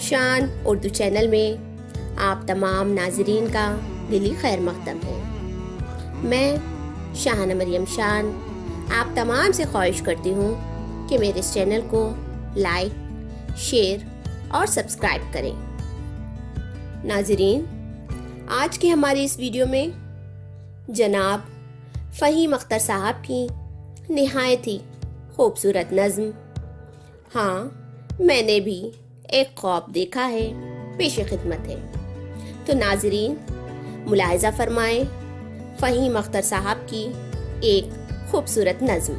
شان اردو چینل میں آپ تمام ناظرین کا دلی خیر مقدم ہے۔ میں شاہانہ مریم شان آپ تمام سے خواہش کرتی ہوں کہ میرے اس چینل کو لائک، شیئر اور سبسکرائب کریں۔ ناظرین، آج کی ہماری اس ویڈیو میں جناب فہیم اختر صاحب کی نہایت ہی خوبصورت نظم ہاں میں نے بھی ایک خواب دیکھا ہے پیش خدمت ہے۔ تو ناظرین ملاحظہ فرمائیں فہیم اختر صاحب کی ایک خوبصورت نظم۔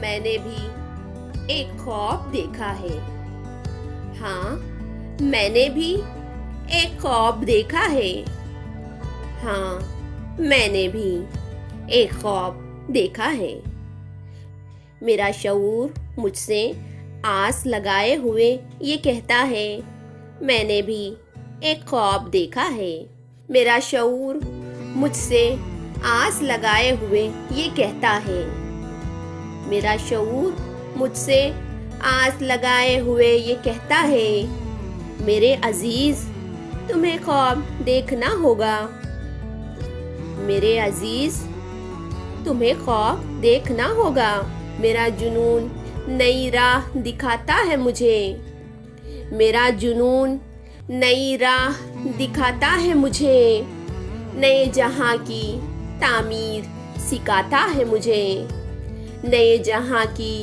میں نے بھی ایک خواب دیکھا ہے، ہاں میں نے بھی ایک خواب دیکھا ہے، ہاں میں نے بھی ایک خواب دیکھا ہے۔ میرا شعور مجھ سے آس لگائے ہوئے یہ کہتا ہے میں نے بھی ایک خواب دیکھا ہے۔ میرا شعور مجھ سے آس لگائے ہوئے یہ کہتا ہے، میرا شعور مجھ سے آس لگائے ہوئے یہ کہتا ہے، میرے عزیز تمہیں خواب دیکھنا ہوگا، میرے عزیز تمہیں خواب دیکھنا ہوگا۔ میرا جنون نئی راہ دکھاتا ہے مجھے، میرا جنون نئی راہ دکھاتا ہے مجھے، نئے جہاں کی تعمیر سکھاتا ہے مجھے، نئے جہاں کی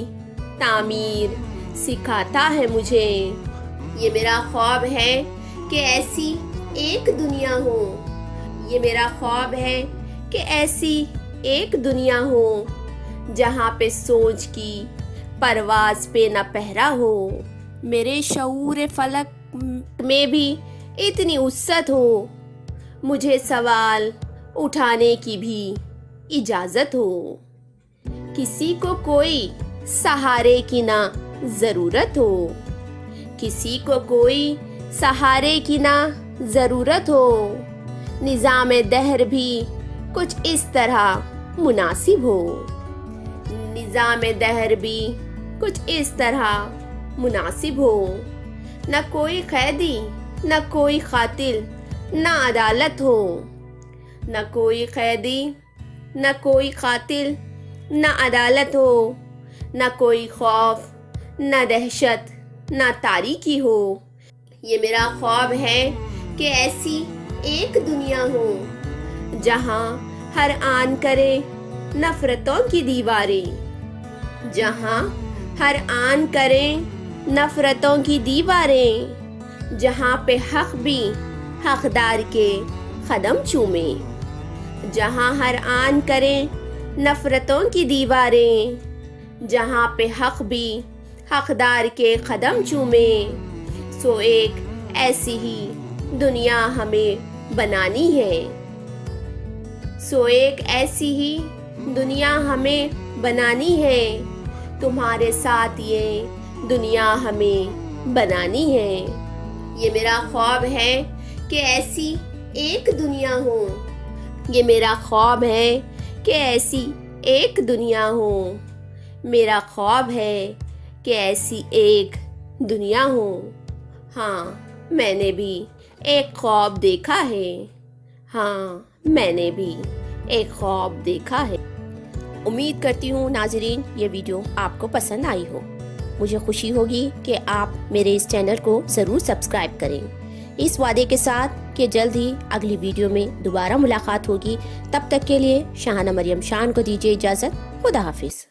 تعمیر سکھاتا ہے مجھے۔ یہ میرا خواب ہے کہ ایسی ایک دنیا ہو، یہ میرا خواب ہے کہ ایسی ایک دنیا ہو جہاں پہ سوچ کی پرواز پہ نہ پہرا ہو، میرے شعور فلک میں بھی اتنی وسعت ہو، مجھے سوال اٹھانے کی بھی اجازت ہو، کسی کو کوئی سہارے کی نہ ضرورت ہو، کسی کو کوئی سہارے کی نہ ضرورت ہو، نظام دہر بھی کچھ اس طرح مناسب ہو، نظام دہر بھی کچھ اس طرح مناسب ہو، نہ کوئی قیدی نہ کوئی قاتل نہ عدالت ہو، نہ کوئی قیدی نہ کوئی قاتل نہ عدالت ہو، نہ کوئی خوف نہ دہشت نہ تاریکی ہو۔ یہ میرا خواب ہے کہ ایسی ایک دنیا ہو جہاں ہر آن کرے نفرتوں کی دیواریں، جہاں ہر آن کرے نفرتوں کی دیواریں، جہاں پہ حق بھی حقدار کے قدم چومے، جہاں ہر آن کرے نفرتوں کی دیواریں، جہاں پہ حق بھی حقدار کے قدم چومے۔ سو ایک ایسی ہی دنیا ہمیں بنانی ہے، سو ایک ایسی ہی دنیا ہمیں بنانی ہے، تمہارے ساتھ یہ دنیا ہمیں بنانی ہے۔ یہ میرا خواب ہے کہ ایسی ایک دنیا ہو، یہ میرا خواب ہے کہ ایسی ایک دنیا ہو، میرا خواب ہے کہ ایسی ایک دنیا ہو، ہاں میں نے بھی ایک خواب دیکھا ہے، ہاں میں نے بھی ایک خواب دیکھا ہے۔ امید کرتی ہوں ناظرین یہ ویڈیو آپ کو پسند آئی ہو۔ مجھے خوشی ہوگی کہ آپ میرے اس چینل کو ضرور سبسکرائب کریں، اس وعدے کے ساتھ کہ جلد ہی اگلی ویڈیو میں دوبارہ ملاقات ہوگی۔ تب تک کے لیے شاہانہ مریم شان کو دیجیے اجازت۔ خدا حافظ۔